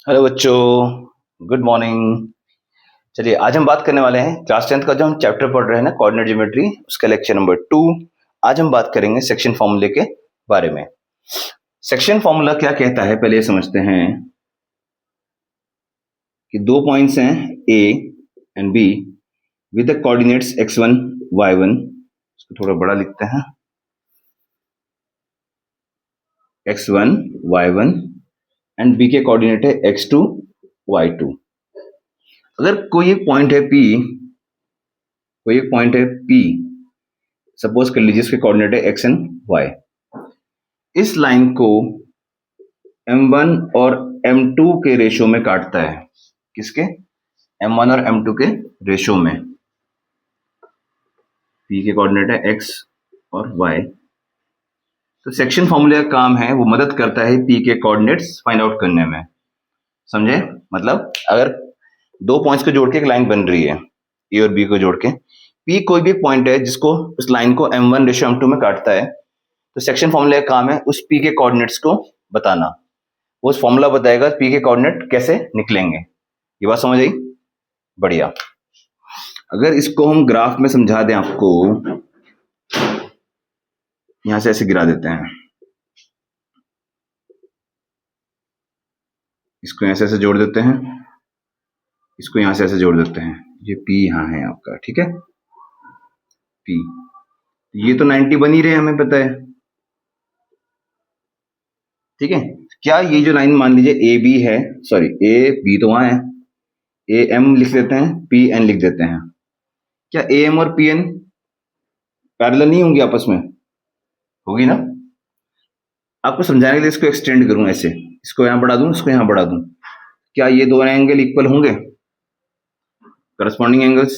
Hello बच्चों, good morning. चलिए आज हम बात करने वाले हैं क्लास 10th का जो हम चैप्टर पढ़ रहे हैं ना, कोऑर्डिनेट ज्योमेट्री, उसका लेक्चर नंबर 2। आज हम बात करेंगे सेक्शन फॉर्मूले के बारे में। सेक्शन फॉर्मूला क्या कहता है, पहले ये समझते हैं कि दो पॉइंट्स हैं A and be with the coordinates x1 y1। इसको थोड़ा बड़ा लिखते हैं, x1 y1 एंड बी के कोऑर्डिनेट है x2 y2। अगर कोई एक पॉइंट है P, सपोज कर लीजिए इसके कोऑर्डिनेट है x एंड y। इस लाइन को m1 और m2 के रेशियो में काटता है। किसके? m1 और m2 के रेशियो में। p के कोऑर्डिनेट है x और y। तो सेक्शन फॉर्मूले का काम है, वो मदद करता है p के कोऑर्डिनेट्स फाइंड आउट करने में। समझे? मतलब अगर दो पॉइंट्स को जोड़ के एक लाइन बन रही है, ए और बी को जोड़ के, p कोई भी पॉइंट है जिसको उस लाइन को m1 रेशियो m2 में काटता है, तो सेक्शन फॉर्मूले का काम है उस p के कोऑर्डिनेट्स को बताना। वो उस फॉर्मूला बताएगा p के कोऑर्डिनेट कैसे निकलेंगे। ये बात समझ आई? बढ़िया। अगर इसको हम ग्राफ में समझा दें आपको, यहां से ऐसे गिरा देते हैं, इसको यहां से ऐसे जोड़ देते हैं, इसको यहां से ऐसे जोड़ देते हैं। ये p यहां है आपका, ठीक है, p। ये तो 90 बन ही रहे, हमें पता है, ठीक है। क्या ये जो लाइन मान लीजिए ए बी है, सॉरी ए बी तो वहां है, ए एम लिख देते हैं, पी एन लिख देते हैं। क्या ए एम और पी एन पैरेलल नहीं होंगी आपस में? होगी ना। आपको समझाने के लिए इसको एक्सटेंड करूं ऐसे, इसको यहां बढ़ा दूं, इसको यहां बढ़ा दूं। क्या ये दोनों एंगल इक्वल होंगे? Corresponding angles,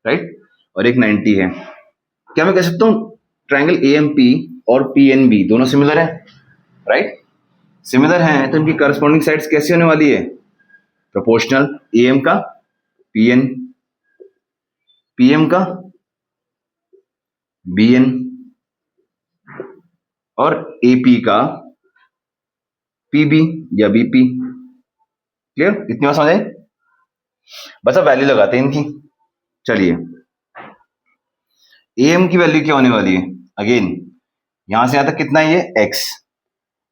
right. और एक 90 है। क्या मैं कह सकता हूं ट्राइंगल ए एम पी और पी एन बी दोनों सिमिलर है, राइट? सिमिलर हैं तो इनकी करस्पॉन्डिंग साइड्स कैसी होने वाली है? प्रोपोर्शनल। ए एम का पी एन, पी एम का बी एन और ए पी का पी बी या बी पी। क्लियर? इतनी बात समझ आई? बस अब वैल्यू लगाते हैं इनकी। चलिए, ए एम की वैल्यू क्या होने वाली है? अगेन यहां से यहां तक कितना है ये? x।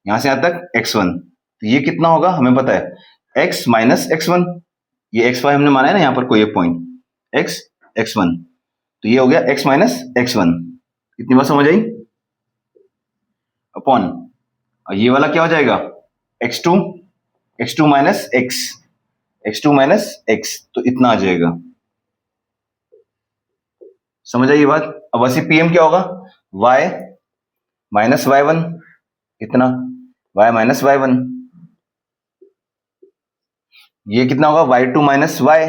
यहां से यहां तक x1, तो ये कितना होगा हमें पता है, x माइनस x1। ये x y हमने माना है ना यहाँ पर कोई एक पॉइंट, x x1, तो ये हो गया x माइनस x1। इतनी बात समझ आई? अपॉन, और ये वाला क्या हो जाएगा? x2, x2 minus x, x2 minus x, तो इतना आ जाएगा। समझ आई ये बात? अब वैसे pm क्या होगा? y माइनस y1, इतना, y माइनस y1। ये कितना होगा? y2 minus y,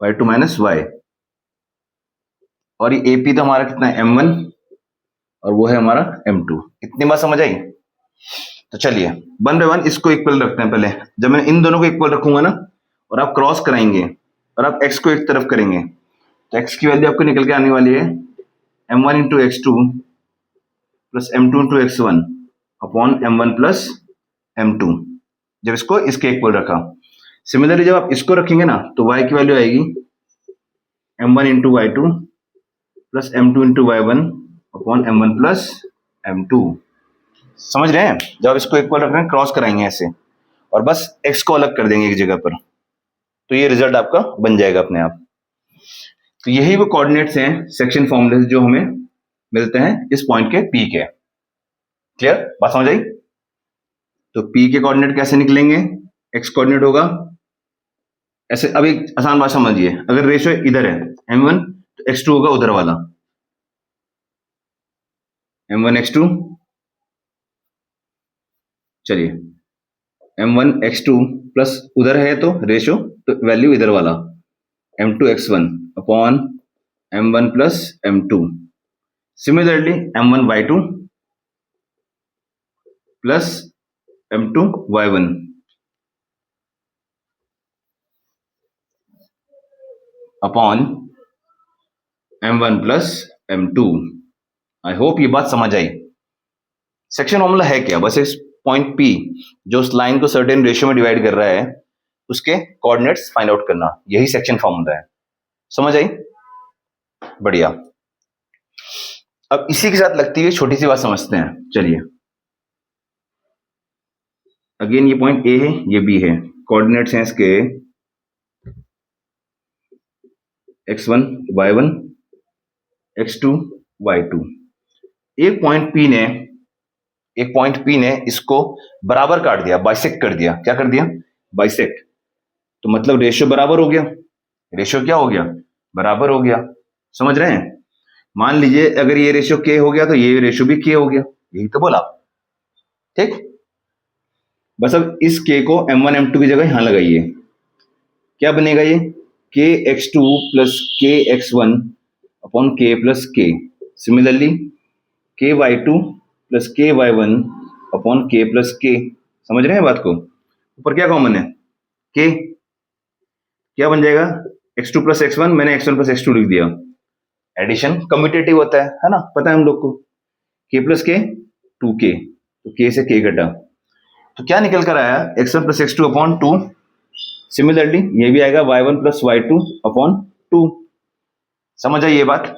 y2 minus y। और ये ap तो हमारा कितना है? m1, और वो है हमारा m2। इतनी बात समझ आई? तो चलिए वन बाय वन इसको इक्वल रखते हैं। पहले जब मैं इन दोनों को इक्वल रखूंगा ना, और आप क्रॉस कराएंगे और आप x को एक तरफ करेंगे, तो x की वैल्यू आपको निकल के आने वाली है m1 one into x to plus m2 into x1 upon m1 plus m2, जब इसको इसके इक्वल रखा। सिमिलरली जब आप इसको रखेंगे ना, तो y की वैल्यू आएगी m1 into y two plus m2 into y1 upon m1 plus m2। समझ रहे हैं? जब आप इसको इक्वल रख रहे हैं, क्रॉस कराएंगे ऐसे, और बस x को अलग कर देंगे एक जगह पर, तो ये रिजल्ट आपका बन जाएगा अपने आप। तो यही वो कोऑर्डिनेट्स हैं सेक्शन फॉर्मूले जो हमें मिलते हैं इस पॉइंट के p के। क्लियर? बात समझ आई? तो p के कोऑर्डिनेट कैसे निकलेंगे? x कोऑर्डिनेट होगा ऐसे। अब एक आसान बात समझिए, अगर रेशियो इधर है m1, तो x2 होगा उधर वाला, m1 x2। चलिए m1 x2 प्लस उधर है तो रेशियो, तो वैल्यू इधर वाला m2 x1 upon m1 plus m2। Similarly m1 y2 plus m2 y1 upon m1 plus m2। I hope ये बात समझ आई। सेक्शन फॉर्मूला है क्या? बस इस पॉइंट P जो उस लाइन को सर्टेन रेशियो में डिवाइड कर रहा है उसके कोऑर्डिनेट्स फाइंड आउट करना, यही सेक्शन फॉर्मूला है। समझ आई? बढ़िया। अब इसी के साथ लगती हुई छोटी सी बात समझते हैं। चलिए, अगेन ये पॉइंट A है, ये B है, कोऑर्डिनेट्स हैं इसके x1 y1 x2 y2। एक पॉइंट P ने इसको बराबर काट दिया, बाइसेक्ट कर दिया। क्या कर दिया? बाइसेक्ट। तो मतलब रेशियो बराबर हो गया। रेशियो क्या हो गया? बराबर हो गया। समझ रहे हैं? मान लीजिए अगर ये रेशियो K हो गया तो ये रेशियो भी K हो गया, यही तो बोला। ठीक, बस अब इस K को M1 M2 की जगह यहां लगाइए। क्या बनेगा ये? KX2 plus KX1 upon K plus K। Similarly KY2 plus KY1 upon K plus K। समझ रहे हैं बात को? ऊपर क्या कॉमन है? K। क्या बन जाएगा? X2 प्लस X1, मैंने X1 प्लस X2 लिख दिया। एडिशन कम्यूटेटिव होता है ना, पता है हम लोग को। K प्लस K 2K, तो K से K घटा, तो क्या निकल कर आया? X1 plus X2 upon 2। Similarly ये भी आएगा Y1 प्लस Y2 अपॉन 2। समझ आई ये बात?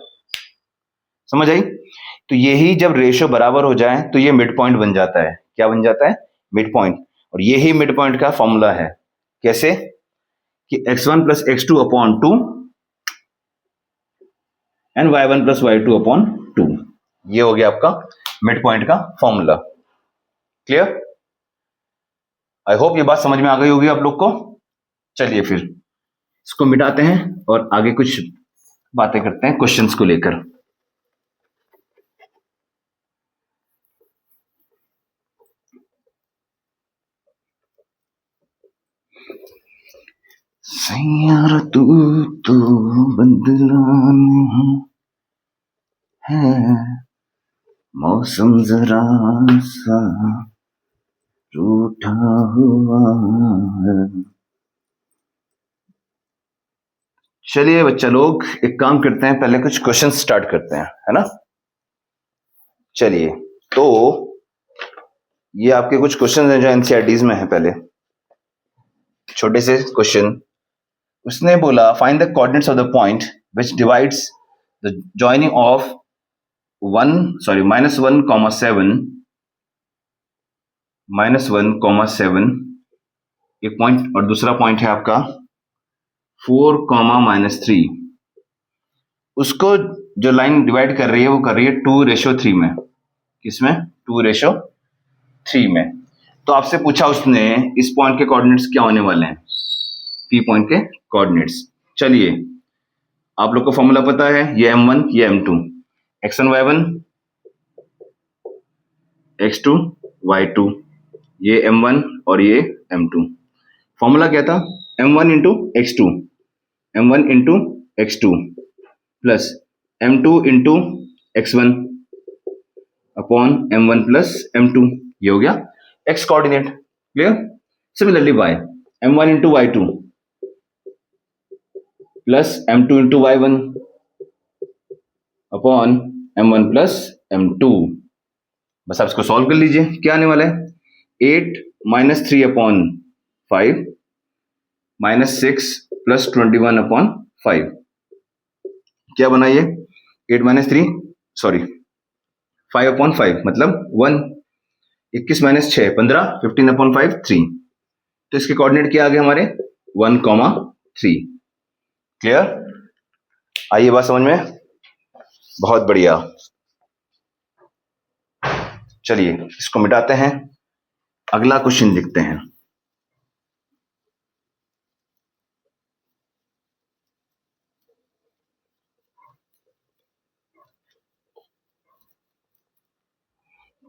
समझ आई? तो यही जब रेशियो बराबर हो जाए तो ये मिड पॉइंट बन जाता है। क्या बन जाता है? Mid point. और यही मिड पॉइंट का फॉर्मूला है। कैसे? कि x1 plus x2 upon 2 and y1 plus y2 upon 2। ये हो गया आपका मिड पॉइंट का फॉर्मूला। क्लियर? आई होप ये बात समझ में आ गई होगी आप लोग को। चलिए फिर इसको मिटाते हैं और आगे कुछ बातें करते हैं क्वेश्चंस को लेकर। सैयारा तू तो बदला नहीं है, मौसम जरा सा रूठा हुआ है। चलिए बच्चा लोग, एक काम करते हैं, पहले कुछ क्वेश्चन स्टार्ट करते हैं, है ना। चलिए, तो ये आपके कुछ क्वेश्चन हैं जो एनसीईआरटीज में है। पहले छोटे से क्वेश्चन। उसने बोला find the coordinates of the point which divides the joining of -1,7 एक पॉइंट, और दूसरा पॉइंट है आपका 4, -3। उसको जो लाइन डिवाइड कर रही है वो कर रही है 2:3 में। किसमें? 2:3 में। तो आपसे पूछा उसने इस पॉइंट के कोऑर्डिनेट्स क्या होने वाले हैं, पी पॉइंट के कोऑर्डिनेट्स। चलिए, आप लोग को फॉर्मूला पता है, ये M1 ये M2, x1 y1 x2 y2, ये M1 और ये M2। फॉर्मूला क्या था? M1 into x2 plus M2 into x1 upon M1 plus M2। ये हो गया x coordinate. Clear? Similarly y, M1 into y2 plus M2 into y1 upon M1 plus M2। बस आप इसको सॉल्व कर लीजिए। क्या आने वाला है? 8 - 3 अपॉन 5 -6 प्लस 21 अपॉन 5। क्या बना ये? 8 - 3 सॉरी 5 अपॉन 5 मतलब 1। 21 - 6 15, 15 अपॉन 5 3। तो इसके कोऑर्डिनेट क्या आ गए हमारे? 1,3। क्लियर? आइए बात समझ में। बहुत बढ़िया। चलिए इसको मिटाते हैं, अगला क्वेश्चन लिखते हैं।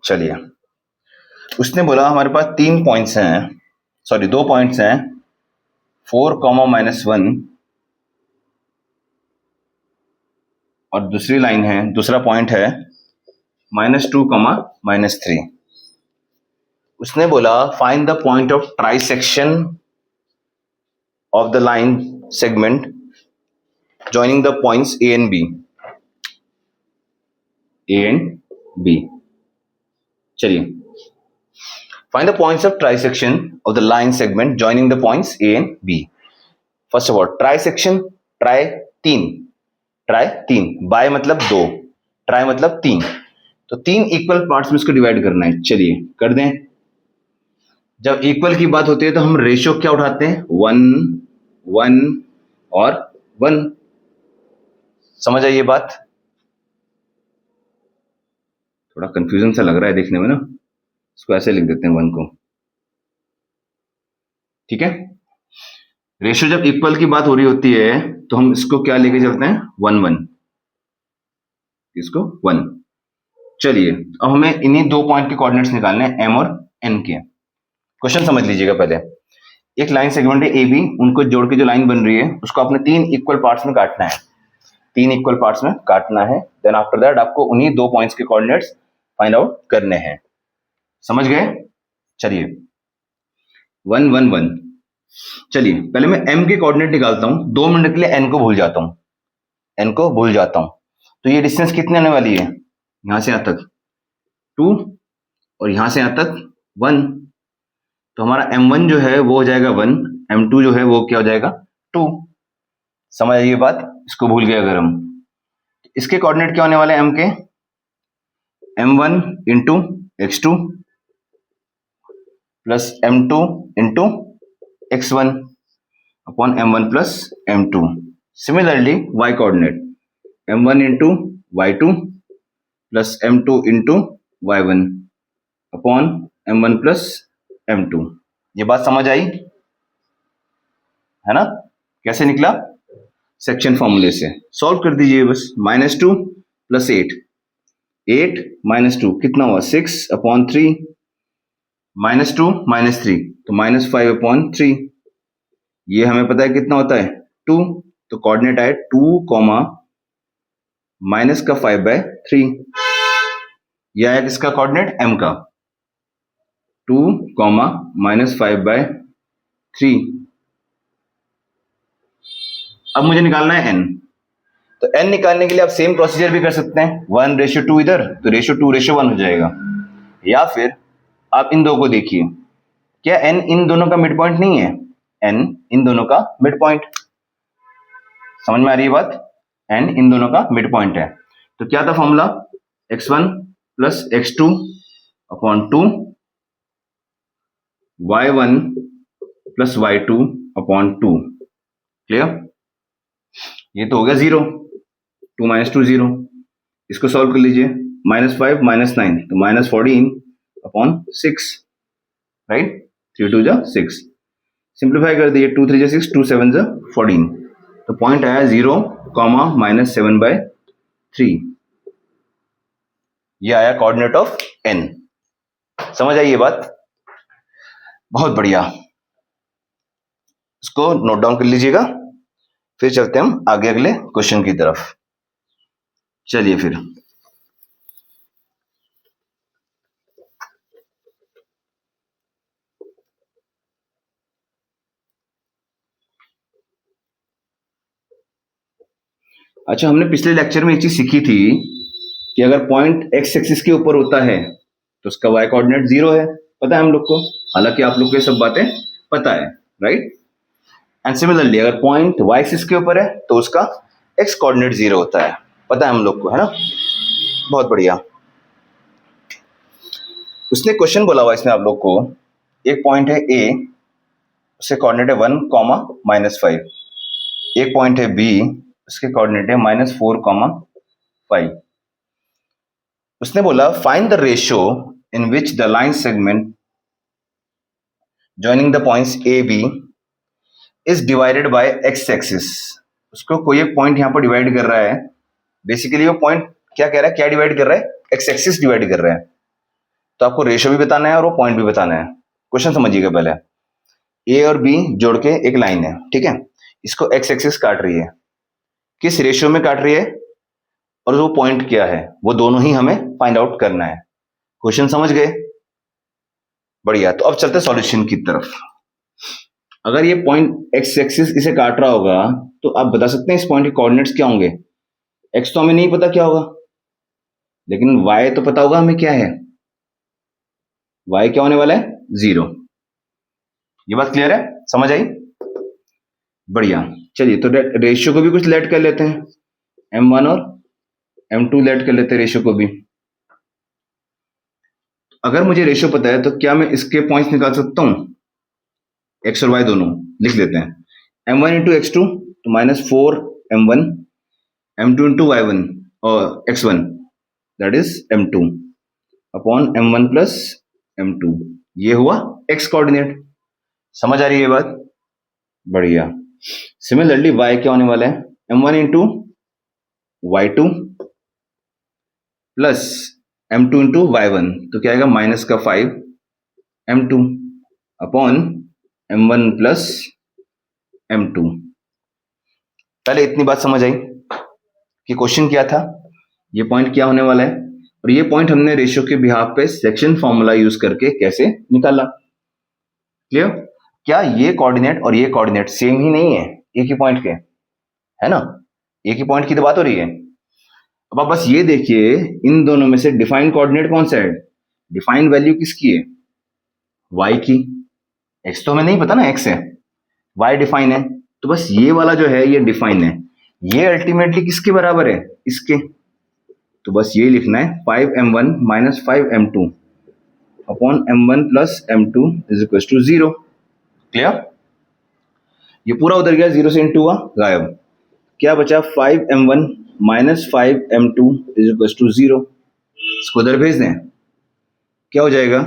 चलिए, उसने बोला हमारे पास 3 पॉइंट्स हैं, सॉरी 2 पॉइंट्स हैं, 4, -1 और दूसरी लाइन है, दूसरा पॉइंट है -2, -3। उसने बोला find the point of trisection of the line segment joining the points A and B। चलिए, Find the points of trisection of the line segment joining the points A and B. First of all, trisection, try तीन, try तीन, bye मतलब दो, try मतलब तीन, तो तीन equal parts में इसको डिवाइड करना है। चलिए कर दें। जब इक्वल की बात होती है तो हम रेशियो क्या उठाते हैं, 1 1 और 1। समझ आई ये बात? थोड़ा कंफ्यूजन सा लग रहा है देखने में ना, इसको ऐसे लिख देते हैं 1 को, ठीक है। रेशियो जब इक्वल की बात हो रही होती है तो हम इसको क्या लेके चलते हैं, 1 1, इसको 1। चलिए अब हमें इन्हीं दो पॉइंट के कोऑर्डिनेट्स निकालने हैं, m और n के। क्वेश्चन समझ लीजिएगा पहले। एक लाइन सेगमेंट है ए बी, उनको जोड़ के जो लाइन बन रही है उसको आपने तीन इक्वल पार्ट्स में काटना है, तीन इक्वल पार्ट्स में काटना है। देन आफ्टर दैट आपको उन्हीं दो पॉइंट्स के कोऑर्डिनेट्स फाइंड आउट करने हैं। समझ गए? चलिए 1 1 1। चलिए पहले मैं m के कोऑर्डिनेट निकालता हूं, 2 मिनट के लिए n को भूल जाता हूं, n को भूल जाता हूं। तो ये डिस्टेंस कितनी आने वाली है, यहां से यहां तक 2 और यहां से यहां तक 1। तो हमारा m1 जो है वो हो जाएगा 1, m2 जो है वो क्या हो जाएगा 2। समझ आइए बात? इसको भूल गए अगर हम, इसके कोऑर्डिनेट क्या होने वाले हैं m के, m1 into x2 plus m2 into x1 upon m1 plus m2। Similarly y coordinate m1 into y2 plus m2 into y1 upon m1 plus m2। ये बात समझ आई है ना? कैसे निकला, सेक्शन फॉर्मूले से सॉल्व कर दीजिए बस। -2 प्लस 8, 8 माइनस 2 कितना हुआ 6 अपॉन 3, -2 -3 तो -5 अपॉन 3। ये हमें पता है कितना होता है 2, तो कोऑर्डिनेट आए 2 कॉमा माइनस का 5/3। यह आया किसका कोऑर्डिनेट, m का, 2 कॉमा माइनस 5/3। अब मुझे निकालना है n, तो n निकालने के लिए आप सेम प्रोसीजर भी कर सकते हैं, 1:2 इधर तो 2:1 हो जाएगा। या फिर आप इन दो को देखिए, क्या n इन दोनों का मिड पॉइंट नहीं है, n इन दोनों का मिड पॉइंट। समझ में आ रही है बात? n इन दोनों का मिड पॉइंट है। तो क्या था formula, x1 plus x2 upon 2, y1 plus y2 upon 2। Clear? ये तो हो गया 0, 2 - 2 0। इसको सॉल्व कर लीजिए, -5 -9 तो -14 अपॉन 6, राइट, 3 2 जा 6। सिंप्लीफाई कर दीजिए, 2 3 जा 6, 2 7 जा 14। तो पॉइंट आया 0 कॉमा -7/3। ये आया कोऑर्डिनेट ऑफ n। समझ आई ये बात? बहुत बढ़िया, इसको नोट डाउन कर लीजिएगा। फिर चलते हैं हम आगे अगले क्वेश्चन की तरफ। चलिए फिर अच्छा, हमने पिछले लेक्चर में एक चीज सीखी थी कि अगर पॉइंट x एक्सिस के ऊपर होता है तो उसका y कोऑर्डिनेट 0 है, पता है हम लोग को, हालांकि आप लोग को ये सब बातें पता है, राइट। एंड सिमिलरली अगर पॉइंट y एक्सिस के ऊपर है तो उसका x कोऑर्डिनेट 0 होता है, पता है हम लोग को, है ना। बहुत बढ़िया। उसने क्वेश्चन बोला हुआ इसमें आप लोग को, एक पॉइंट है a, उसके कोऑर्डिनेट है 1, -5। एक पॉइंट है b, उसके कोऑर्डिनेट है -4, 5। उसने बोला find the ratio in which the line segment joining the points A B is divided by x axis. उसको कोई एक पॉइंट यहां पर डिवाइड कर रहा है, बेसिकली वो पॉइंट क्या कह रहा है, क्या डिवाइड कर रहा है, एक्स एक्सिस डिवाइड कर रहा है। तो आपको रेशियो भी बताना है और वो पॉइंट भी बताना है। क्वेश्चन समझिएगा पहले, ए और बी जोड़ के एक लाइन है, ठीक है, इसको एक्स एक्सिस काट रही है, किस रेशियो में काट रही है और वो पॉइंट क्या है, वो दोनों ही हमें फाइंड आउट करना है। क्वेश्चन समझ गए? बढ़िया। तो अब चलते सॉल्यूशन की तरफ। अगर ये पॉइंट एक्स एक्सिस इसे काट रहा होगा तो आप बता सकते हैं इस पॉइंट के कोऑर्डिनेट्स क्या होंगे। एक्स तो हमें नहीं पता क्या होगा, लेकिन वाई तो पता होगा हमें क्या है। वाई क्या होने वाला है, 0। ये बात क्लियर है, समझ आई? बढ़िया। चलिए तो रेशियो को भी कुछ लेट कर लेते हैं, m1 और m2 लेट कर लेते हैं रेशियो को भी। अगर मुझे रेशियो पता है तो क्या मैं इसके पॉइंट्स निकाल सकता हूं? x और y दोनों लिख लेते हैं। m1 इंटू x2 तो -4m1, m2 इंटू y1 और x1 that is m2 upon m1 plus m2। ये हुआ x कोऑर्डिनेट। समझ आ रही है ये बात? बढ़िया। सिमिलरली y क्या होने वाला है? m1 into y2 plus m2 into y1 तो क्या आएगा? माइनस का 5m2 upon m1 plus m2। पहले इतनी बात समझ आई कि क्वेश्चन क्या था, ये पॉइंट क्या होने वाला है, और ये पॉइंट हमने रेशियो के बिहाफ पे सेक्शन फॉर्मूला यूज करके कैसे निकाला। क्लियर? क्या ये कोऑर्डिनेट और ये कोऑर्डिनेट सेम ही नहीं है? एक ही पॉइंट के है ना, एक ही पॉइंट की तो बात हो रही है। अब आप बस ये देखिए इन दोनों में से डिफाइंड कोऑर्डिनेट कौन सा है? डिफाइंड वैल्यू किसकी है? y की। x तो हमें नहीं पता ना, x है, y डिफाइन है, तो बस ये वाला जो है ये डिफाइन है। ये अल्टीमेटली किसके बराबर है? इसके। तो बस ये लिखना है 5m1 minus 5m2 upon m1 plus m2 is equal to 0। Clear? ये पूरा उधर गया, 0 से इंटू हुआ, गायब। क्या बचा? 5m1 minus 5m2 is equal to 0। इसको उधर भेज दें, क्या हो जाएगा?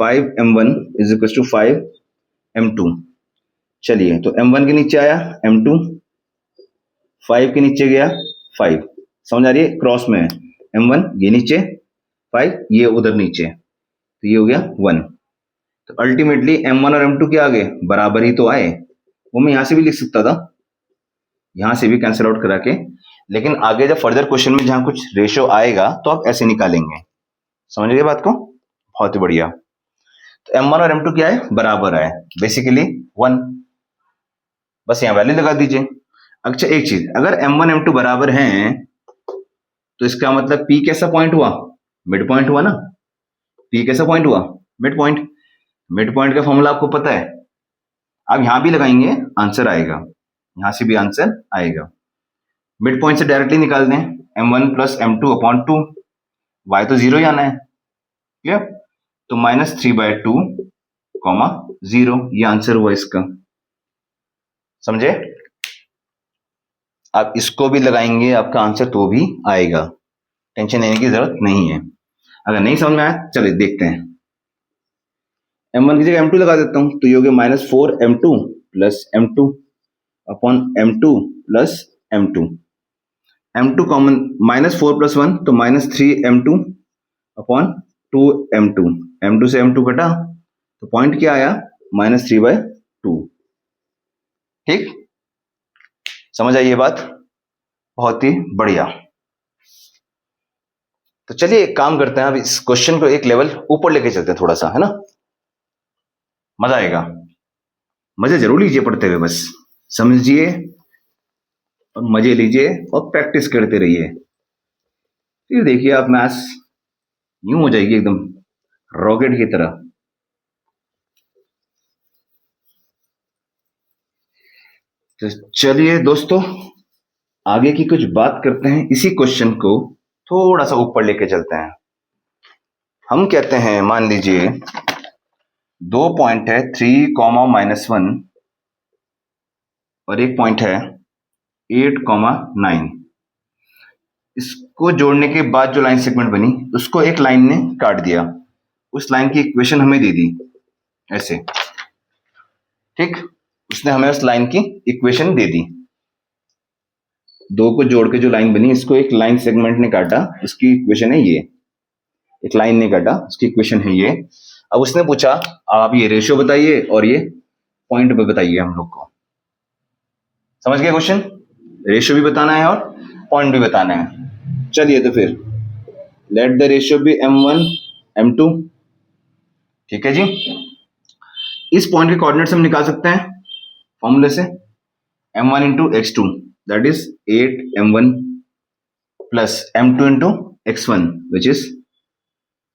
5m1 is equal to 5m2। चलिए तो m1 के नीचे आया m2, 5 के नीचे गया 5। समझ आ रही है? क्रॉस में है m1 ये नीचे, 5 ये उधर नीचे, तो ये हो गया 1। तो अल्टीमेटली m1 और m2 क्या आ गए? बराबर ही तो आए। वो मैं यहां से भी लिख सकता था, यहां से भी कैंसिल आउट करा के, लेकिन आगे जब फर्दर क्वेश्चन में जहां कुछ रेशियो आएगा तो आप ऐसे निकालेंगे। समझ गए बात को? बहुत ही बढ़िया। तो m1 और m2 क्या है? बराबर है, बेसिकली 1। बस यहां वैल्यू लगा दीजिए। अच्छा एक चीज, अगर m1 m2 बराबर हैं तो इसका मतलब p कैसा पॉइंट हुआ? मिड पॉइंट हुआ ना। p कैसा पॉइंट हुआ? Mid point. मिड पॉइंट का फॉर्मूला आपको पता है, आप यहां भी लगाएंगे आंसर आएगा, यहां से भी आंसर आएगा। मिड पॉइंट से डायरेक्टली निकाल दें, m1 plus m2 upon 2, y तो 0 ही आना है। क्लियर? तो -3/2 कॉमा 0, ये आंसर हुआ इसका। समझे? आप इसको भी लगाएंगे आपका आंसर तो भी आएगा, टेंशन लेने की जरूरत नहीं है। अगर नहीं समझ में आया चलिए देखते हैं। m1 की जगह m2 लगा देता हूं, तो ये हो गया -4m2 plus m2 upon m2 plus m2। m2 common, -4 plus 1 तो -3m2 अपॉन 2m2। m2 से m2 कटा तो पॉइंट क्या आया? -3/2। ठीक, समझ आई ये बात? बहुत ही बढ़िया। तो चलिए एक काम करते हैं, अब इस क्वेश्चन को एक लेवल ऊपर लेके चलते हैं थोड़ा सा, है ना, मजा आएगा। मजे जरूर लीजिए पढ़ते हुए, बस समझिए और मजे लीजिए और प्रैक्टिस करते रहिए, फिर देखिए आप मैथ्स यूं हो जाएगी एकदम रॉकेट की तरह। तो चलिए दोस्तों आगे की कुछ बात करते हैं, इसी क्वेश्चन को थोड़ा सा ऊपर लेके चलते हैं। हम कहते हैं, मान लीजिए 2 पॉइंट है 3, -1 और एक पॉइंट है 8, 9। इसको जोड़ने के बाद जो लाइन सेगमेंट बनी उसको एक लाइन ने काट दिया, उस लाइन की इक्वेशन हमें दे दी ऐसे। ठीक, उसने हमें उस लाइन की इक्वेशन दे दी। दो को जोड़ के जो लाइन बनी इसको एक लाइन सेगमेंट ने काटा, इसकी इक्वेशन है ये। एक लाइन ने काटा, उसकी इक्वेशन है ये। अब उसने पूछा आप ये रेशियो बताइए और ये पॉइंट पे बताइए हम लोग को। समझ गए क्वेश्चन? रेशियो भी बताना है और पॉइंट भी बताना है। चलिए तो फिर let the ratio B m1 m2। ठीक है जी, इस पॉइंट के कोऑर्डिनेट्स हम निकाल सकते हैं फॉर्मूले से। m1 into x2 that is 8m1 plus m2 into x1 which is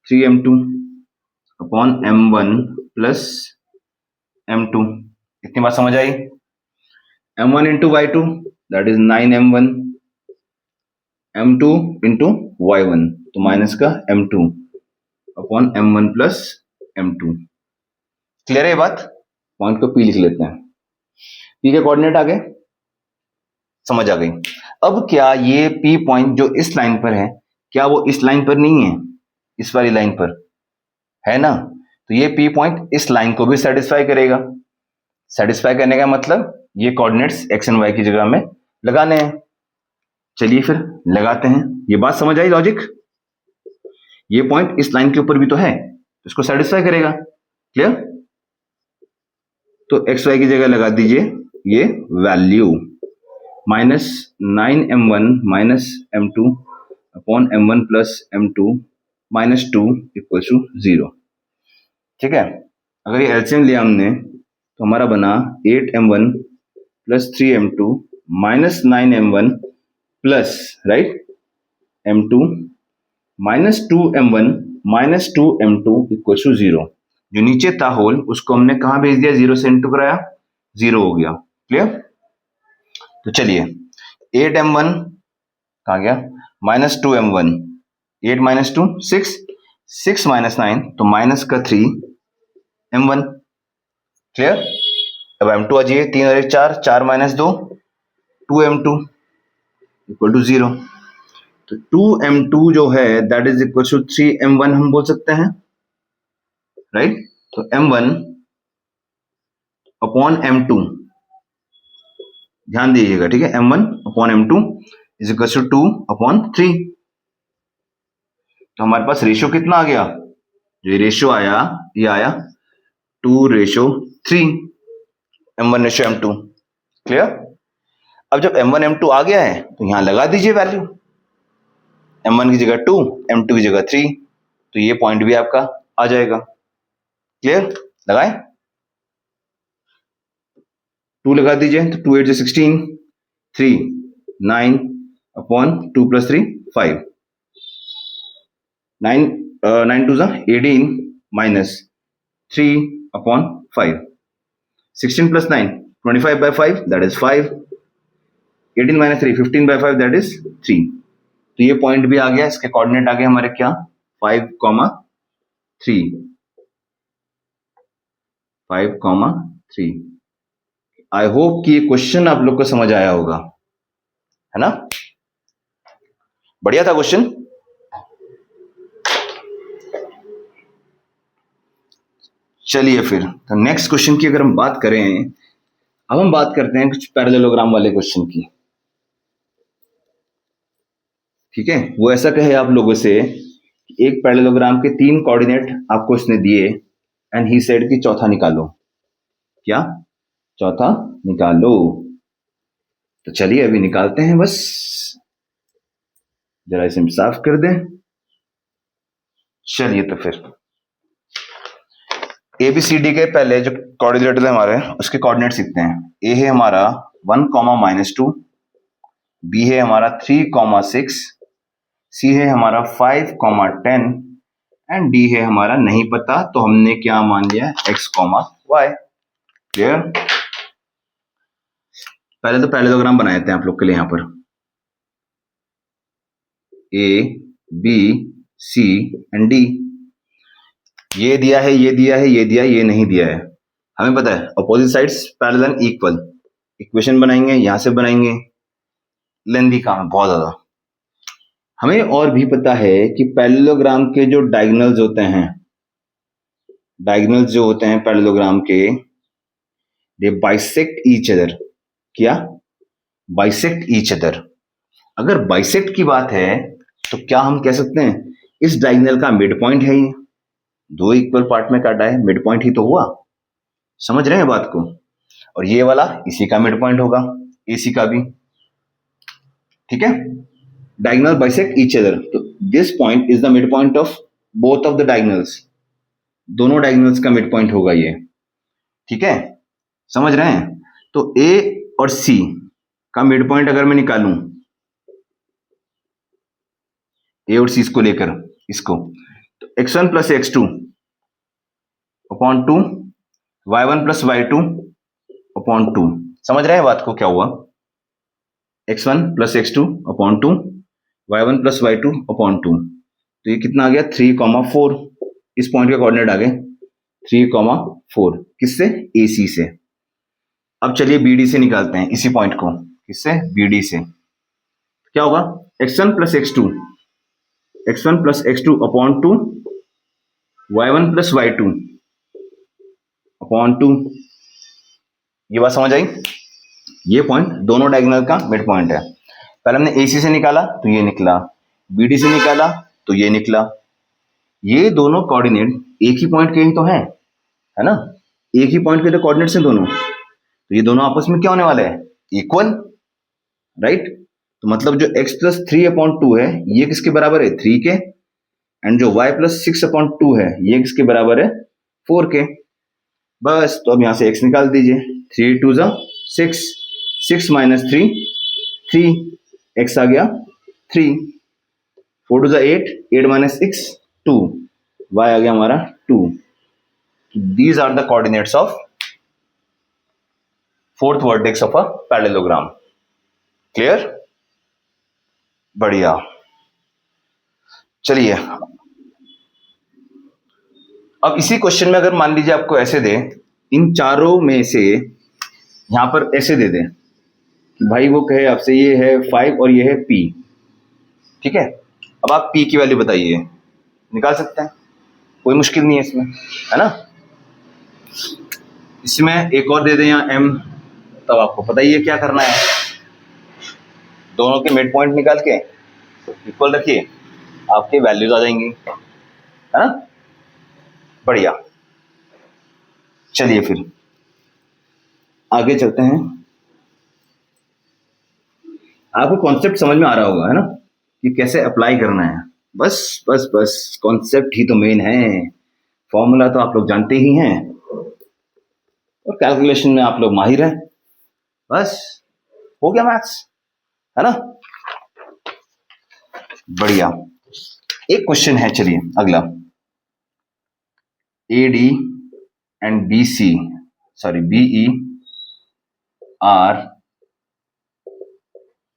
3m2 upon m1 plus m2। इतनी बात समझ आई? m1 into y2 that is 9m1, m2 into y1 तो माइनस का m2 upon m1 plus m2। Clear है ये बात? Point को P लिख लेते हैं। पी के कोऑर्डिनेट आ गए, समझ आ गई। अब क्या ये पी पॉइंट जो इस लाइन पर है, क्या वो इस लाइन पर नहीं है? इस वाली लाइन पर है ना, तो ये पी पॉइंट इस लाइन को भी सेटिस्फाई करेगा। सेटिस्फाई करने का मतलब ये कोऑर्डिनेट्स एक्स एंड वाई की जगह में लगाने हैं। चलिए फिर लगाते हैं। ये बात समझ आई लॉजिक? ये पॉइंट इस लाइन के ऊपर भी तो है, तो इसको सेटिस्फाई करेगा। क्लियर? तो एक्स वाई की जगह लगा दीजिए ये value minus 9m1 minus m2 upon m1 plus m2 minus 2 equal to 0। ठीक है, अगर ये एलसीएम लिया हमने तो हमारा बना 8m1 plus 3m2 minus 9m1 plus right m2 minus 2m1 minus 2m2 equal to 0। जो नीचे था होल उसको हमने कहां भेज दिया? 0 से इंटू कराया, 0 हो गया। क्लियर? तो चलिए 8m1 कहा गया माइनस 2m1, 8 माइनस 2 6, 6 माइनस 9 तो माइनस का 3m1। क्लियर? अब m2 आ जाइए, 3 और 1 4, 4 माइनस 2 2m2 इक्वल टू 0। तो 2m2 जो है that is equal to 3m1 हम बोल सकते हैं, राइट? तो m1 अपॉन m2 ध्यान दीजिएगा, ठीक है? m1 upon m2 is equal to 2 upon 3। तो हमारे पास रेशियो कितना आ गया? जो रेशियो आया ये आया 2:3, m1 रेशियो m2। क्लियर? अब जब m1 m2 आ गया है तो यहां लगा दीजिए वैल्यू, m1 की जगह 2, m2 की जगह 3, तो ये पॉइंट भी आपका आ जाएगा। क्लियर? लगाएं? 2 लगा दीजिए तो 2 8 से 16, 3 9 upon 2 plus 3 5, 9 9 2 18 minus 3 upon 5, 16 plus 9 25 by 5 that is 5, 18 minus 3 15 by 5 that is 3। तो ये पॉइंट भी आ गया, इसके कोऑर्डिनेट आ गए हमारे क्या? 5,3, 5,3। आई होप कि ये क्वेश्चन आप लोग को समझ आया होगा, है ना? बढ़िया था क्वेश्चन। चलिए फिर तो नेक्स्ट क्वेश्चन की अगर हम बात करें, अब हम बात करते हैं कुछ पैरेललोग्राम वाले क्वेश्चन की। ठीक है, वो ऐसा कहे आप लोगों से एक पैरेललोग्राम के 3 कोऑर्डिनेट आपको इसने दिए एंड ही सेड कि चौथा निकालो। क्या? चौथा निकालो। तो चलिए अभी निकालते हैं, बस जरा इसे साफ कर दें। चलिए तो फिर ABCD के पहले जो कोऑर्डिनेट है हमारे, उसके कोऑर्डिनेट्स लिखते हैं। ए है हमारा 1, -2, बी है हमारा 3, 6, सी है हमारा 5, 10 एंड डी है हमारा नहीं पता, तो हमने क्या मान लिया? x, y। क्लियर? पहले तो पैरेललोग्राम बनाए थे आप लोग के लिए। यहां पर A, B, C and D, ये दिया है, ये दिया है, ये दिया है, ये नहीं दिया है। हमें पता है opposite sides parallel and equal. Equation बनाएंगे, यहां से बनाएंगे, लेंथी काम है बहुत ज्यादा। हमें और भी पता है कि पैरेललोग्राम के जो डायगोनल्स होते हैं, डायगोनल्स जो होते हैं पैरेललोग्राम के, दे बाइसेक्ट ईच अदर। क्या? Bisect each other. अगर बाइसेक्ट की बात है तो क्या हम कह सकते हैं इस डायगोनल का मिड पॉइंट है ये? 2 इक्वल पार्ट में काटा है, मिड पॉइंट ही तो हुआ। समझ रहे हैं बात को? और ये वाला इसी का मिड पॉइंट होगा, AC का भी। ठीक है, डायगोनल बाइसेक्ट ईच अदर, तो this point is the mid point of both of the diagonals. दोनों डायगोनल्स का मिड पॉइंट होगा ये। ठीक है, समझ रहे हैं? तो A और C का मिड पॉइंट अगर मैं निकालूं, A और C को लेकर इसको, तो x1 plus x2 upon 2, y1 plus y2 upon 2। समझ रहे हैं बात को? क्या हुआ? x1 plus x2 upon 2, y1 plus y2 upon 2। तो ये कितना आ गया? 3,4। इस पॉइंट के कोऑर्डिनेट आ गए 3,4। किससे? AC से। अब चलिए BD से निकालते हैं इसी पॉइंट को। किससे? BD से। क्या होगा? x1 plus x2 upon 2, y1 plus y2 upon 2। ये बात समझ आई? ये पॉइंट दोनों डायगोनल का मिड पॉइंट है। पहले हमने AC से निकाला तो ये निकला, BD से निकाला तो ये निकला। ये दोनों कोऑर्डिनेट एक ही पॉइंट के ही तो हैं, है ना? एक ही पॉइंट के तो कोऑर्डिनेट्स हैं दोनों। तो ये दोनों आपस में क्या होने वाले हैं? Equal, right? तो मतलब जो x प्लस 3 अपॉन 2 है ये किसके बराबर है? 3 के। एंड जो y प्लस 6 अपॉन 2 है ये किसके बराबर है? 4 के। बस, तो अब यहां से x निकाल दीजिए। 3 2 जा 6, 6 माइनस 3 3, x आ गया 3। 4 2 जा 8, 8 माइनस 6 2, y आ गया हमारा 2। These are the coordinates of fourth vertex of a parallelogram. Clear? बढ़िया। चलिए, अब इसी क्वेश्चन में अगर मान लीजिए आपको ऐसे दे, इन चारों में से यहां पर ऐसे दे दे कि भाई वो कहे आपसे ये है 5 और ये है p, ठीक है? अब आप p की वैल्यू बताइए, निकाल सकते हैं, कोई मुश्किल नहीं है इसमें, है ना? इसमें एक और दे दें यहाँ m, तब आपको पता ही है क्या करना है। दोनों के मिड पॉइंट निकाल के इक्वल रखिए, आपके वैल्यूज आ जाएंगी, है ना? बढ़िया। चलिए फिर आगे चलते हैं। आपको कॉन्सेप्ट समझ में आ रहा होगा, है ना, कि कैसे अप्लाई करना है। बस बस बस, कॉन्सेप्ट ही तो मेन है। फॉर्मूला तो आप लोग जानते ही हैं और कैलकुलेशन में आप लोग माहिर हैं। बस हो गया मैथ्स, है ना? बढ़िया। एक क्वेश्चन है, चलिए अगला। AD and BE are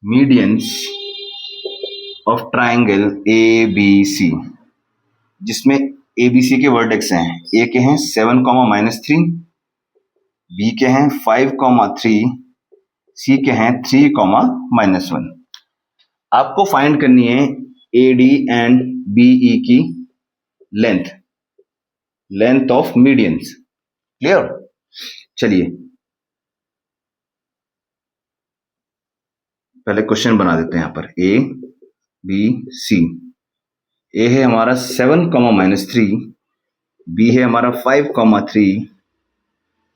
medians of triangle ABC, जिसमें ABC के वर्टेक्स हैं, A के हैं 7, -3, B के हैं 5, 3, C के हैं 3, -1। आपको फाइंड करनी है AD एंड BE की लेंथ ऑफ मीडियंस। क्लियर? चलिए पहले क्वेश्चन बना देते हैं। यहाँ पर A B C, A है हमारा 7, -3, B है हमारा 5, 3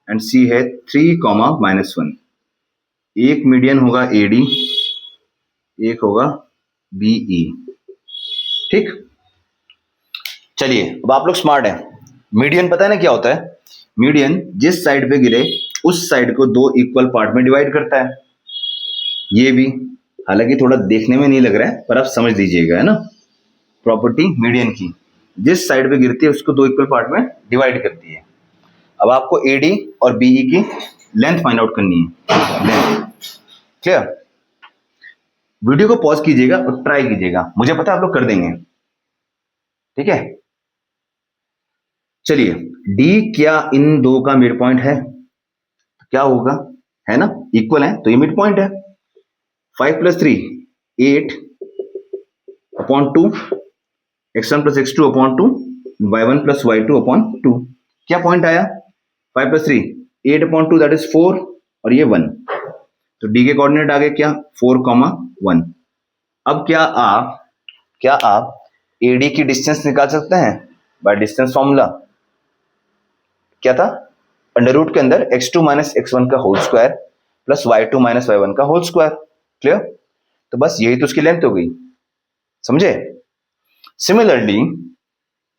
एंड C है 3, -1। एक मीडियन होगा AD, एक होगा BE, ठीक? चलिए, अब आप लोग स्मार्ट हैं। मीडियन पता है ना क्या होता है? मीडियन जिस साइड पे गिरे उस साइड को दो इक्वल पार्ट में डिवाइड करता है। ये भी हालांकि थोड़ा देखने में नहीं लग रहा है, पर आप समझ लीजिएगा, है ना? प्रॉपर्टी मीडियन की, जिस साइड पे गिरती है उसको दो इक्वल पार्ट में डिवाइड करती है। अब आपको AD और BE की लेंथ फाइंड आउट करनी है। क्लियर? वीडियो को पॉज कीजिएगा और ट्राई कीजिएगा, मुझे पता है आप लोग कर देंगे, ठीक है? चलिए, D क्या इन दो का मिड पॉइंट है? क्या होगा? है ना, इक्वल है तो ये मिड पॉइंट है। 5 + 3 8 upon 2, x1 + x2 upon 2, y1 + y2 upon 2। क्या पॉइंट आया? 5 + 3 8 अपॉन 2 दैट इज 4 और ये 1। तो D के कोऑर्डिनेट आ गए क्या? 4, 1। अब क्या आप AD की डिस्टेंस निकाल सकते हैं बाय डिस्टेंस फॉर्मूला? क्या था? अंडर रूट के अंदर x2 - x1 का whole square plus y2 - y1 का होल स्क्वायर। क्लियर? तो बस यही तो उसकी लेंथ हो गई, समझे? सिमिलरली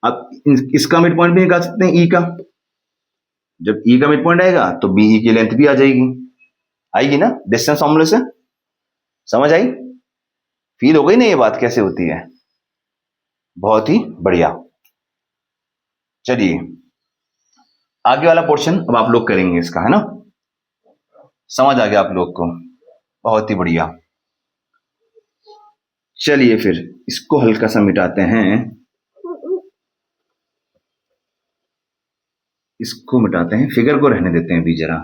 आप इसका मिड पॉइंट भी निकाल सकते हैं, E का। जब E का मिड पॉइंट आएगा तो BE की लेंथ भी आ आएगी ना डिस्टेंस फॉर्मूले से। समझ आई? फील हो गई ना ये बात कैसे होती है? बहुत ही बढ़िया। चलिए आगे वाला पोर्शन अब आप लोग करेंगे इसका, है ना? समझ आ गया आप लोग को? बहुत ही बढ़िया। चलिए फिर इसको हल्का सा मिटाते हैं, इसको मिटाते हैं, फिगर को रहने देते हैं अभी जरा।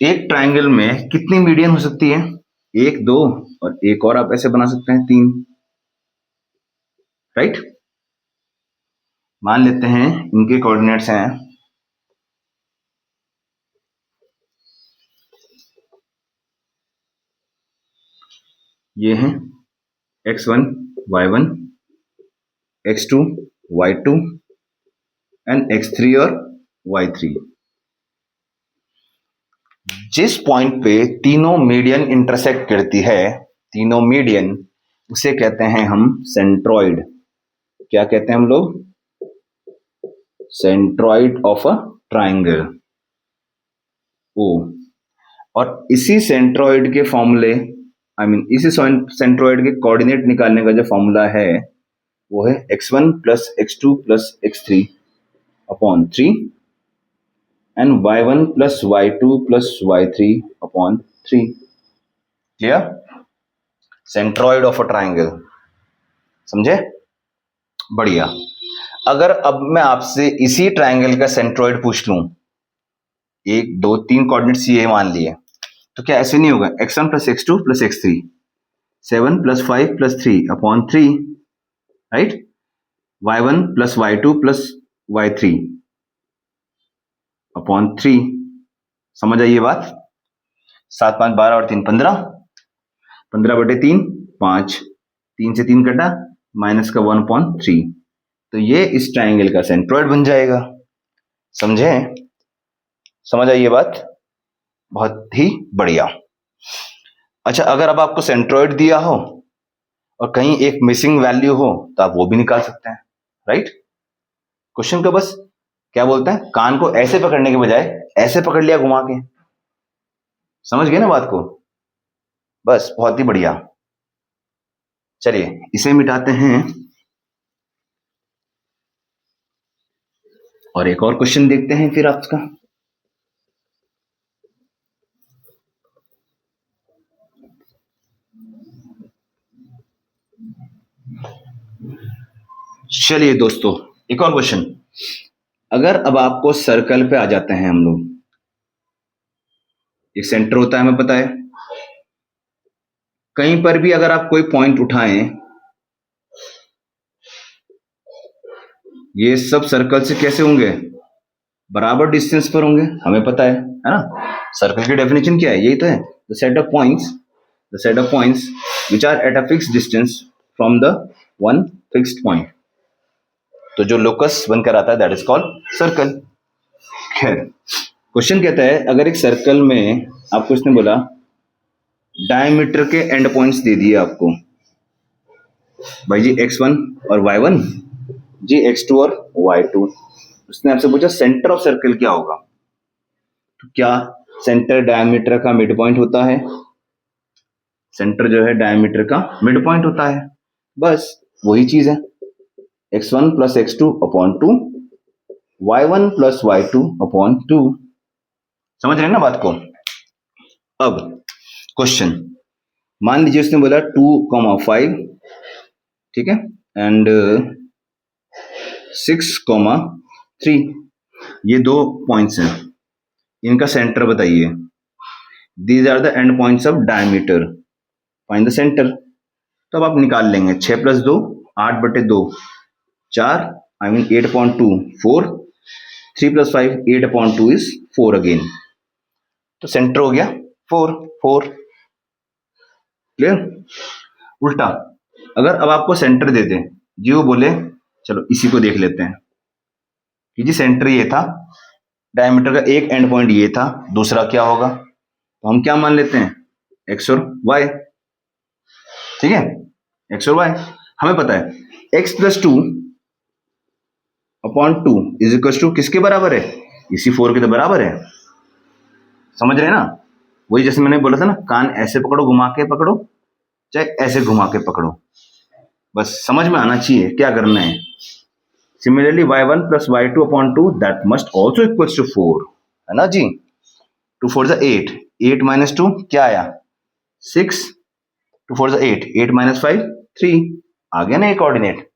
एक ट्रायंगल में कितनी मीडियन हो सकती है? 1, 2 और एक और आप ऐसे बना सकते हैं 3, राइट? मान लेते हैं इनके कोऑर्डिनेट्स हैं, ये हैं x1 y1 x2 y2 and x3 और y3। जिस पॉइंट पे तीनों मीडियन इंटरसेक्ट करती है, तीनों मीडियन, उसे कहते हैं हम सेंट्रॉइड। क्या कहते हैं हम लोग? सेंट्रॉइड ऑफ अ ट्राइंगल, ओ। और इसी सेंट्रॉइड के फॉर्मूले, इसी सेंट्रॉइड के कोऑर्डिनेट निकालने का जो फॉर्मूला है वो है x1 plus x2 plus x3 upon 3 and y1 plus y2 plus y3 upon 3। Clear? Centroid of a triangle, समझे? बढ़िया। अगर अब मैं आपसे इसी ट्राइंगल का सेंट्रॉइड पूछ लूं, 1, 2, 3 कोऑर्डिनेट्स ये मान लिए, तो क्या ऐसे नहीं होगा? x1 plus x2 plus x3, 7 plus 5 plus 3 upon 3, right? y1 plus y2 plus y3 upon 3। समझ आई ये बात? 7, 5, 12 और 3 15, 15/3 5, 3 से 3 कटा, माइनस का 1/3, तो ये इस ट्राइंगल का सेंट्रॉइड बन जाएगा। समझे? समझ आई ये बात? बहुत ही बढ़िया। अच्छा, अगर अब आपको सेंट्रॉइड दिया हो और कहीं एक मिसिंग वैल्यू हो तो आप वो भी निकाल सकते हैं, राइट? क्वेश्चन को बस क्या बोलते हैं, कान को ऐसे पकड़ने के बजाय ऐसे पकड़ लिया घुमा के। समझ गए ना बात को? बस, बहुत ही बढ़िया। चलिए इसे मिटाते हैं और एक और क्वेश्चन देखते हैं फिर आपका। चलिए दोस्तों, एक और क्वेश्चन। अगर अब आपको सर्कल पे आ जाते हैं हम लोग, एक सेंटर होता है हमें पता है, कहीं पर भी अगर आप कोई पॉइंट उठाएं, ये सब सर्कल से कैसे होंगे? बराबर डिस्टेंस पर होंगे, हमें पता है ना? सर्कल की डेफिनेशन क्या है? यही तो है, the set of points which are at a fixed distance from the one fixed point. तो जो लोकस बनकर आता है दैट इज कॉल्ड सर्कल। खैर, क्वेश्चन कहता है अगर एक सर्कल में आपको इसने बोला डायमीटर के एंड पॉइंट्स दे दिए आपको, भाई जी x1 और y1, जी x2 और y2, उसने आपसे पूछा सेंटर ऑफ सर्कल क्या होगा। तो क्या सेंटर डायमीटर का मिड पॉइंट होता है? सेंटर जो है डायमीटर का मिड पॉइंट होता है, बस वही चीज है। x1 plus x2 upon 2, y1 plus y2 upon 2। समझ रहे हैं ना बात को? अब क्वेश्चन, मान लीजिए उसने बोला 2,5, ठीक है, एंड 6,3, ये दो पॉइंट्स हैं, इनका सेंटर बताइए। These are the end points of diameter, find the centre. तो अब आप निकाल लेंगे, 6 प्लस 2 8/2, 4 8/2 4, 3 प्लस 5 8/2 इज 4 अगेन, तो सेंटर हो गया 4 4। क्लियर? उल्टा, अगर अब आपको सेंटर दे दें जी, वो बोले चलो इसी को देख लेते हैं कि जी सेंटर ये था, डायमीटर का एक एंड पॉइंट ये था, दूसरा क्या होगा? तो हम क्या मान लेते हैं? x और y, ठीक है, x और y। हमें पता है x plus 2 upon 2 is equal to किसके बराबर है? इसी 4 के तो बराबर है। समझ रहे हैं ना? वही जैसे मैंने बोला था ना, कान ऐसे पकड़ो, घुमा के पकड़ो, चाहे ऐसे घुमा के पकड़ो, बस समझ में आना चाहिए क्या करना है। Similarly y1 plus y2 upon 2 that must also equals to 4, है ना जी। 2 4 ज़ा 8, 8 माइनस 2 क्या आया 6, 2 4 ज़ा 8, 8 माइनस 5 3, आ गया ना एक कोऑर्डिनेट।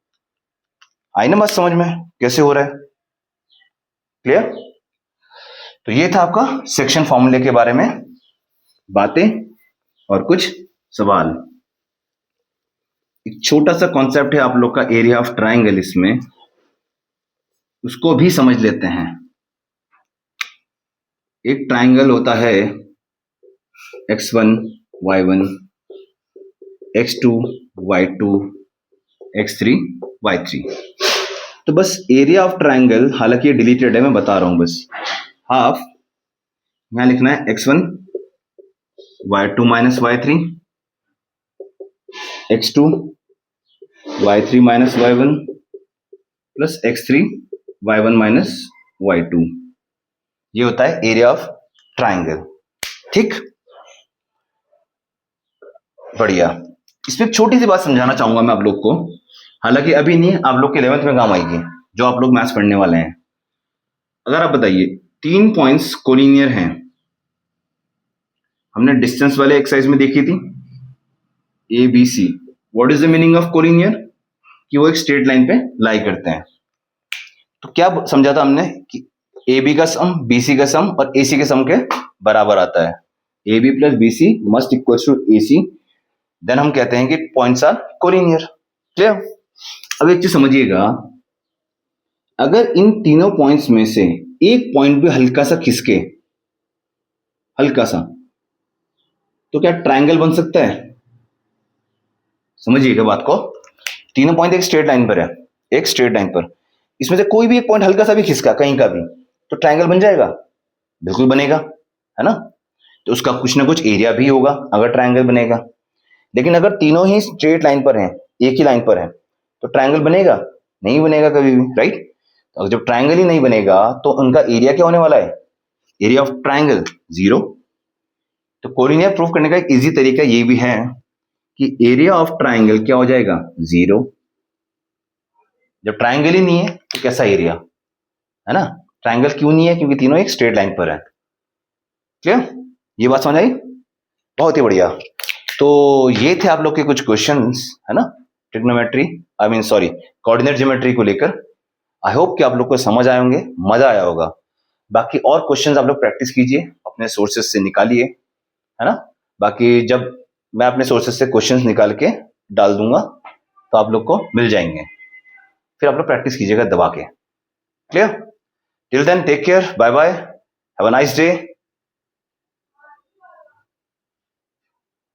आई ना बात समझ में कैसे हो रहा है, क्लियर। तो ये था आपका सेक्शन फॉर्मूले के बारे में बातें और कुछ सवाल। एक छोटा सा कॉन्सेप्ट है आप लोग का एरिया ऑफ ट्राइंगल, इसमें उसको भी समझ लेते हैं। एक ट्राइंगल होता है x1 y1 x2 y2 x3 y3। तो बस एरिया ऑफ ट्राइंगल, हालांकि ये डिलीटेड है मैं बता रहा हूं, बस हाफ यहां लिखना है x1 y2 minus y3 x2 y3 minus y1 plus x3 y1 minus y2। ये होता है एरिया ऑफ ट्राइंगल, ठीक। बढ़िया। इसमें एक छोटी सी बात समझाना चाहूंगा मैं आप लोग को, हालांकि अभी नहीं, आप लोग के 11th में काम आएगी जो आप लोग मैथ्स पढ़ने वाले हैं। अगर आप बताइए 3 पॉइंट्स कोलिनियर हैं, हमने डिस्टेंस वाले एक्सरसाइज में देखी थी A B C. What is the meaning of collinear, कि वो एक स्ट्रेट लाइन पे लाई करते हैं। तो क्या समझा था हमने कि ए बी का सम बी सी का सम और ए सी के सम के बराबर आता है। A B plus B C must equals to A C, then हम कहते हैं कि पॉइंट्स आर कोलिनियर, क्लियर। अब एक चीज समझिएगा, अगर इन तीनों पॉइंट्स में से एक पॉइंट भी हल्का सा खिसके, हल्का सा, तो क्या ट्रायंगल बन सकता है। समझिएगा बात को, तीनों पॉइंट एक स्ट्रेट लाइन पर है, एक स्ट्रेट लाइन पर, इसमें से कोई भी एक पॉइंट हल्का सा भी खिसका कहीं का भी, तो ट्रायंगल बन जाएगा, बिल्कुल बनेगा, है ना। तो उसका कुछ ना कुछ एरिया भी होगा अगर ट्रायंगल बनेगा। लेकिन अगर तीनों ही स्ट्रेट लाइन पर हैं, एक ही लाइन पर हैं, तो ट्रायंगल बनेगा, नहीं बनेगा कभी भी, राइट। तो जब ट्रायंगल ही नहीं बनेगा तो उनका एरिया क्या होने वाला है, एरिया ऑफ ट्रायंगल 0। तो कोलिनियर प्रूफ करने का एक इजी तरीका ये भी है कि एरिया ऑफ ट्रायंगल क्या हो जाएगा 0। जब ट्रायंगल ही नहीं है तो कैसा एरिया, है ना। ट्रायंगल क्यों नहीं है, क्योंकि तीनों एक स्ट्रेट लाइन पर है, क्लियर। ये बात समझ आई, बहुत ही बढ़िया। तो ये थे आप लोग के कुछ क्वेश्चंस, है ना, trigonometry, I mean sorry, coordinate geometry को लेकर। आई होप कि आप लोग को समझ आए होंगे, मजा आया होगा। बाकी और क्वेश्चंस आप लोग प्रैक्टिस कीजिए, अपने सोर्सेज से निकालिए, है ना। बाकी जब मैं अपने सोर्सेज से क्वेश्चंस निकाल के डाल दूंगा तो आप लोग को मिल जाएंगे, फिर आप लोग प्रैक्टिस कीजिएगा दबा के, clear. Till then take care, bye bye, have a nice day.